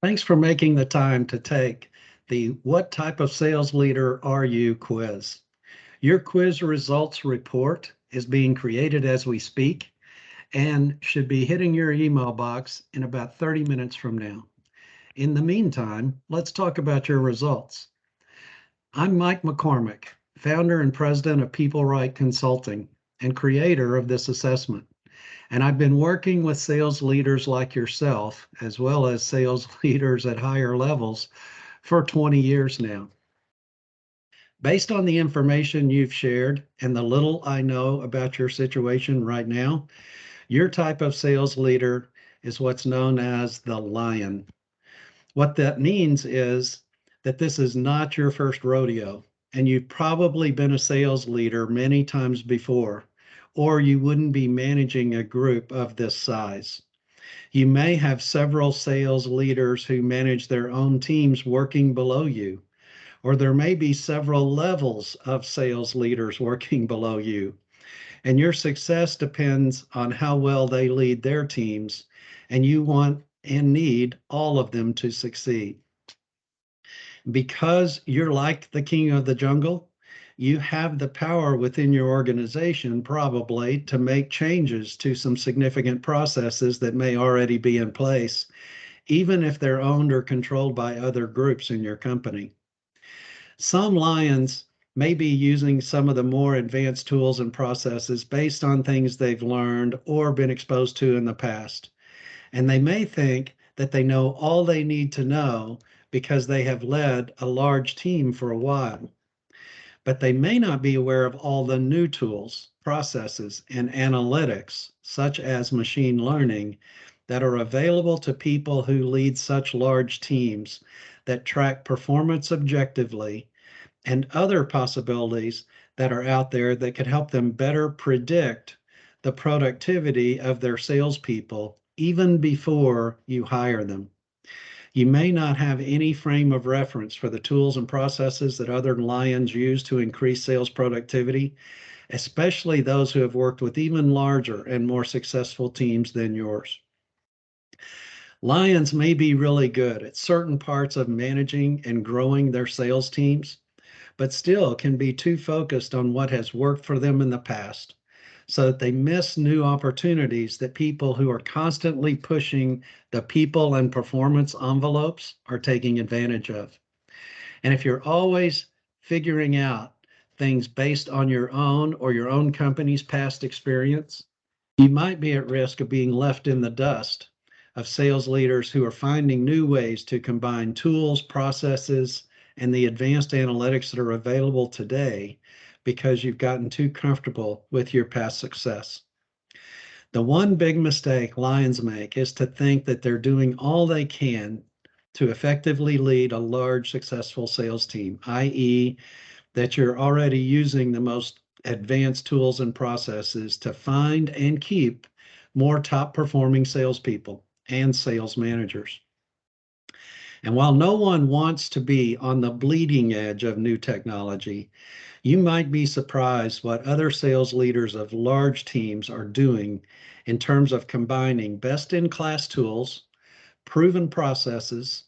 Thanks for making the time to take the What Type of Sales Leader Are You quiz. Your quiz results report is being created as we speak and should be hitting your email box in about 30 minutes from now. In the meantime, let's talk about your results. I'm Mike McCormick, founder and president of PeopleRight Consulting and creator of this assessment. And I've been working with sales leaders like yourself, as well as sales leaders at higher levels for 20 years now. Based on the information you've shared and the little I know about your situation right now, your type of sales leader is what's known as the lion. What that means is that this is not your first rodeo, and you've probably been a sales leader many times before, or you wouldn't be managing a group of this size. You may have several sales leaders who manage their own teams working below you, or there may be several levels of sales leaders working below you. And your success depends on how well they lead their teams, and you want and need all of them to succeed. Because you're like the king of the jungle, you have the power within your organization probably to make changes to some significant processes that may already be in place, even if they're owned or controlled by other groups in your company. Some lions may be using some of the more advanced tools and processes based on things they've learned or been exposed to in the past. And they may think that they know all they need to know because they have led a large team for a while. But they may not be aware of all the new tools, processes, and analytics, such as machine learning, that are available to people who lead such large teams that track performance objectively, and other possibilities that are out there that could help them better predict the productivity of their salespeople even before you hire them. You may not have any frame of reference for the tools and processes that other lions use to increase sales productivity, especially those who have worked with even larger and more successful teams than yours. Lions may be really good at certain parts of managing and growing their sales teams, but still can be too focused on what has worked for them in the past, so that they miss new opportunities that people who are constantly pushing the people and performance envelopes are taking advantage of. And if you're always figuring out things based on your own or your own company's past experience, you might be at risk of being left in the dust of sales leaders who are finding new ways to combine tools, processes, and the advanced analytics that are available today because you've gotten too comfortable with your past success. The one big mistake lions make is to think that they're doing all they can to effectively lead a large successful sales team, i.e., that you're already using the most advanced tools and processes to find and keep more top performing salespeople and sales managers. And while no one wants to be on the bleeding edge of new technology, you might be surprised what other sales leaders of large teams are doing in terms of combining best-in-class tools, proven processes,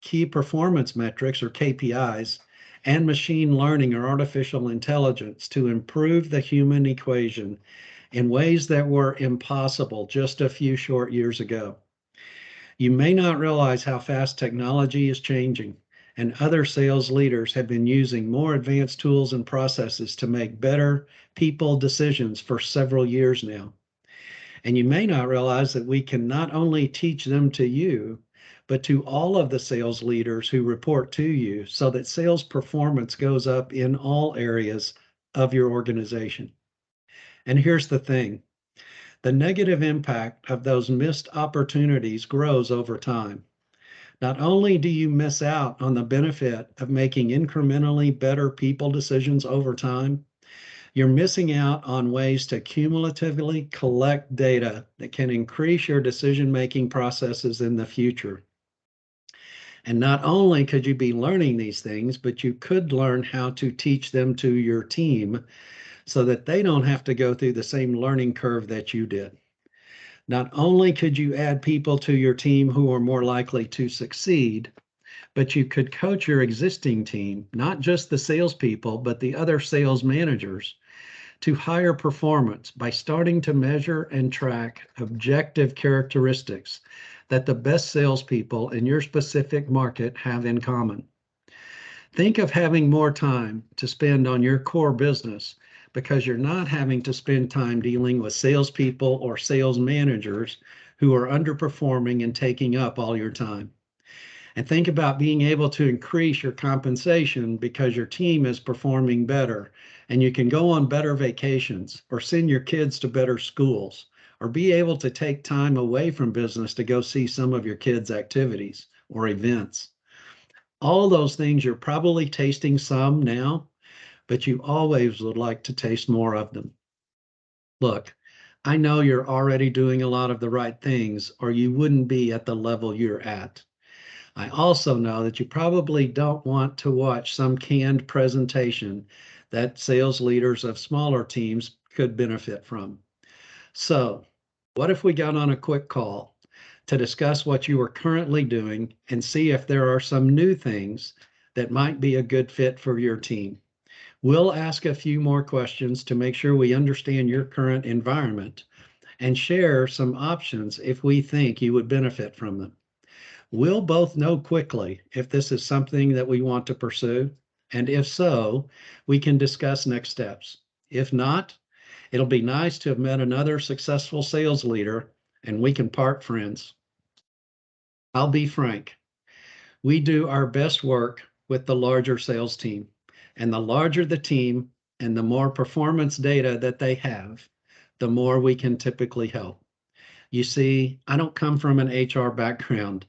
key performance metrics or KPIs, and machine learning or artificial intelligence to improve the human equation in ways that were impossible just a few short years ago. You may not realize how fast technology is changing, and other sales leaders have been using more advanced tools and processes to make better people decisions for several years now. And you may not realize that we can not only teach them to you, but to all of the sales leaders who report to you so that sales performance goes up in all areas of your organization. And here's the thing. The negative impact of those missed opportunities grows over time. Not only do you miss out on the benefit of making incrementally better people decisions over time, you're missing out on ways to cumulatively collect data that can increase your decision-making processes in the future. And not only could you be learning these things, but you could learn how to teach them to your team so that they don't have to go through the same learning curve that you did. Not only could you add people to your team who are more likely to succeed, but you could coach your existing team, not just the salespeople, but the other sales managers, to higher performance by starting to measure and track objective characteristics that the best salespeople in your specific market have in common. Think of having more time to spend on your core business because you're not having to spend time dealing with salespeople or sales managers who are underperforming and taking up all your time. And think about being able to increase your compensation because your team is performing better and you can go on better vacations or send your kids to better schools or be able to take time away from business to go see some of your kids' activities or events. All those things you're probably tasting some now, but you always would like to taste more of them. Look, I know you're already doing a lot of the right things, or you wouldn't be at the level you're at. I also know that you probably don't want to watch some canned presentation that sales leaders of smaller teams could benefit from. So, what if we got on a quick call to discuss what you are currently doing and see if there are some new things that might be a good fit for your team? We'll ask a few more questions to make sure we understand your current environment and share some options if we think you would benefit from them. We'll both know quickly if this is something that we want to pursue, and if so, we can discuss next steps. If not, it'll be nice to have met another successful sales leader and we can part friends. I'll be frank. We do our best work with the larger sales team, and the larger the team and the more performance data that they have, the more we can typically help. You see, I don't come from an HR background.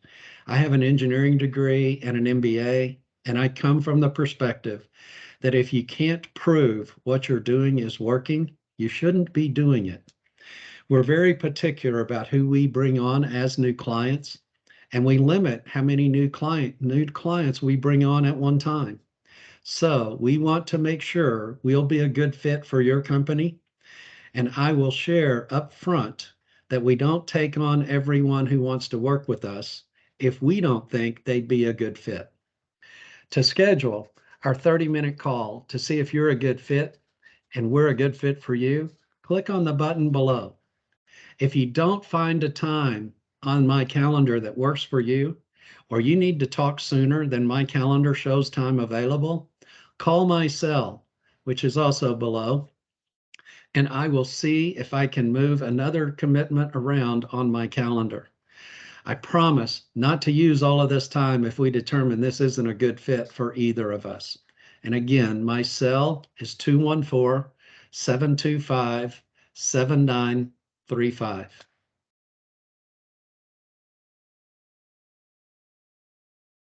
I have an engineering degree and an MBA, and I come from the perspective that if you can't prove what you're doing is working, you shouldn't be doing it. We're very particular about who we bring on as new clients, and we limit how many new clients we bring on at one time. So we want to make sure we'll be a good fit for your company, and I will share up front that we don't take on everyone who wants to work with us if we don't think they'd be a good fit. To schedule our 30-minute call to see if you're a good fit and we're a good fit for you, click on the button below. If you don't find a time on my calendar that works for you, or you need to talk sooner than my calendar shows time available, call my cell, which is also below, and I will see if I can move another commitment around on my calendar. I promise not to use all of this time if we determine this isn't a good fit for either of us. And again, my cell is 214-725-7935.